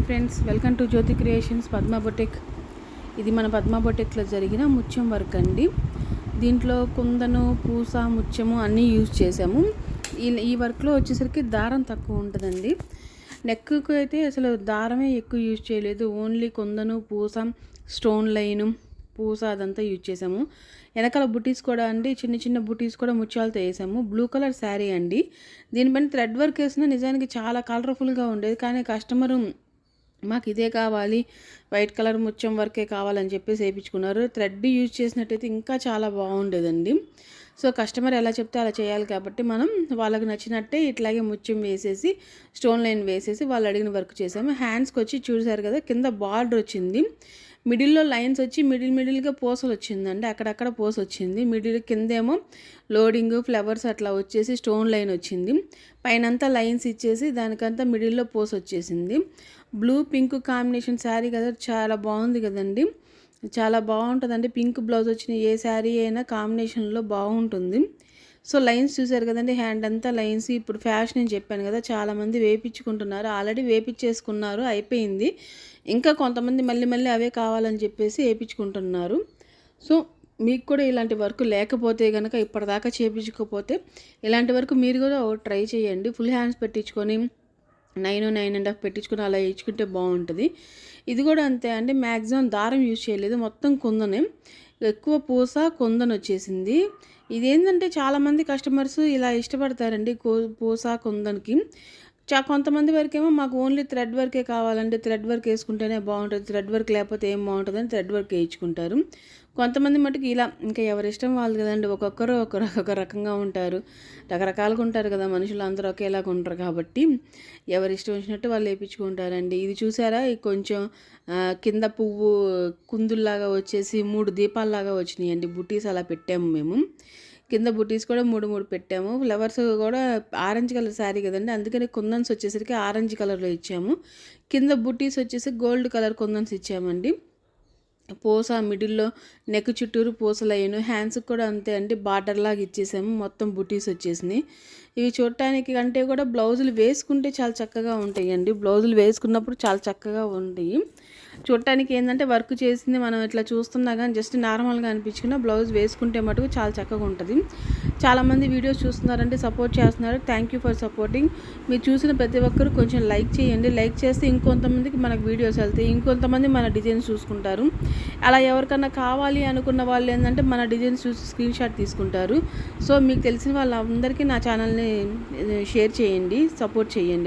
Friends, welcome to Jyothi creations Padma boutique. ఇది మన పద్మ బొటెక్లో జరిగిన ముత్యం వర్క్ అండి. దీంట్లో కుందను, పూస, ముత్యము అన్నీ యూజ్ చేసాము. ఈ వర్క్లో వచ్చేసరికి దారం తక్కువ ఉంటుందండి. నెక్కు అయితే అసలు దారమే ఎక్కువ యూజ్ చేయలేదు. ఓన్లీ కుందను, పూస, స్టోన్ లైను, పూస అదంతా యూజ్ చేసాము. వెనకాల బుటీస్ కూడా అండి, చిన్న చిన్న బుటీస్ కూడా ముత్యాలతో వేసాము. బ్లూ కలర్ శారీ అండి. దీనిపైన థ్రెడ్ వర్క్ వేసినా నిజానికి చాలా కలర్ఫుల్గా ఉండేది, కానీ కస్టమరు మాకు ఇదే కావాలి, వైట్ కలర్ ముత్యం వర్కే కావాలని చెప్పేసి వేయించుకున్నారు. థ్రెడ్ యూజ్ చేసినట్టయితే ఇంకా చాలా బాగుండేదండి. సో కస్టమర్ ఎలా చెప్తే అలా చేయాలి కాబట్టి మనం వాళ్ళకి నచ్చినట్టే ఇట్లాగే ముత్యం వేసేసి స్టోన్ లైన్ వేసేసి వాళ్ళు అడిగిన వర్క్ చేసాము. హ్యాండ్స్కి వచ్చి చూసారు కదా, కింద బార్డర్ వచ్చింది, మిడిల్లో లైన్స్ వచ్చి మిడిల్గా పూసలు వచ్చిందండి. అక్కడక్కడ పూస వచ్చింది. మిడిల్ కిందేమో లోడింగ్ ఫ్లవర్స్ అట్లా వచ్చేసి స్టోన్ లైన్ వచ్చింది. పైనంతా లైన్స్ ఇచ్చేసి దానికంతా మిడిల్లో పూస వచ్చేసింది. బ్లూ పింక్ కాంబినేషన్ శారీ కదా, చాలా బాగుంది కదండి. చాలా బాగుంటుందండి. పింక్ బ్లౌజ్ వచ్చిన ఏ శారీ అయినా కాంబినేషన్లో బాగుంటుంది. సో లైన్స్ చూసారు కదండి, హ్యాండ్ అంతా లైన్స్. ఇప్పుడు ఫ్యాషన్ అని చెప్పాను కదా, చాలామంది వేయించుకుంటున్నారు. ఆల్రెడీ వేయించేసుకున్నారు, అయిపోయింది. ఇంకా కొంతమంది మళ్ళీ అవే కావాలని చెప్పేసి వేయించుకుంటున్నారు. సో మీకు కూడా ఇలాంటి వర్క్ లేకపోతే కనుక, ఇప్పటిదాకా చేయించుకోకపోతే ఇలాంటి వర్క్ మీరు కూడా ట్రై చేయండి. ఫుల్ హ్యాండ్స్ పెట్టించుకొని 9.5 పెట్టించుకొని అలా వేయించుకుంటే బాగుంటుంది. ఇది కూడా అంతే అండి. మ్యాక్సిమం దారం యూజ్ చేయలేదు, మొత్తం కుందనే. ఎక్కువ పూస కుందన్ వచ్చేసింది. ఇదేంటంటే చాలామంది కస్టమర్స్ ఇలా ఇష్టపడతారండి పూస కుందన్కి. కొంతమంది వరకేమో మాకు ఓన్లీ థ్రెడ్ వర్కే కావాలంటే థ్రెడ్ వర్క్ వేసుకుంటేనే బాగుంటుంది, థ్రెడ్ వర్క్ లేకపోతే ఏం బాగుంటుందని థ్రెడ్ వర్క్ వేయించుకుంటారు. కొంతమంది మటుకు ఇలా, ఇంకా ఎవరిష్టం వాళ్ళు కదండి. ఒక్కొక్కరు ఒక రకంగా ఉంటారు, రకరకాలుగా ఉంటారు కదా మనుషులు, అందరూ ఒకేలాగా ఉంటారు. కాబట్టి ఎవరి ఇష్టం వచ్చినట్టు వాళ్ళు వేయించుకుంటారండి. ఇది చూసారా, కొంచెం కింద పువ్వు కుందుల్లాగా వచ్చేసి 3 దీపాల్లాగా వచ్చినాయండి. బుటీస్ అలా పెట్టాము మేము. కింద బుటీస్ కూడా 3 పెట్టాము. ఫ్లవర్స్ కూడా ఆరెంజ్ కలర్ శారీ కదండి, అందుకని కుందన్స్ వచ్చేసరికి ఆరెంజ్ కలర్లో ఇచ్చాము. కింద బుటీస్ వచ్చేసి గోల్డ్ కలర్ కుందన్స్ ఇచ్చామండి. పూస మిడిల్లో నెక్ చుట్టూరు పూస లైన్, హ్యాండ్స్కి కూడా అంతే అండి, బార్డర్ లాగా ఇచ్చేసాము. మొత్తం బుటీస్ వచ్చేసినాయి. ఇవి చూడటానికి కంటే కూడా బ్లౌజులు వేసుకుంటే చాలా చక్కగా ఉంటాయండి. బ్లౌజులు వేసుకున్నప్పుడు చాలా చక్కగా ఉంటాయి. చూడటానికి ఏంటంటే వర్క్ చేసింది మనం ఇట్లా చూస్తున్నా కానీ జస్ట్ నార్మల్గా అనిపించుకున్న, బ్లౌజ్ వేసుకుంటే మటుకు చాలా చక్కగా ఉంటుంది. చాలామంది వీడియోస్ చూస్తున్నారంటే సపోర్ట్ చేస్తున్నారు. Thank you for supporting. మీరు చూసిన ప్రతి ఒక్కరు కొంచెం లైక్ చేయండి. లైక్ చేస్తే ఇంకొంతమందికి మనకు వీడియోస్ వెళ్తాయి, ఇంకొంతమంది మన డిజైన్స్ చూసుకుంటారు. అలా ఎవరికన్నా కావాలి అనుకున్న వాళ్ళు ఏంటంటే మన డిజైన్స్ చూసి స్క్రీన్ షాట్ తీసుకుంటారు. సో మీకు తెలిసిన వాళ్ళందరికీ నా ఛానల్ని షేర్ చేయండి, సపోర్ట్ చేయండి.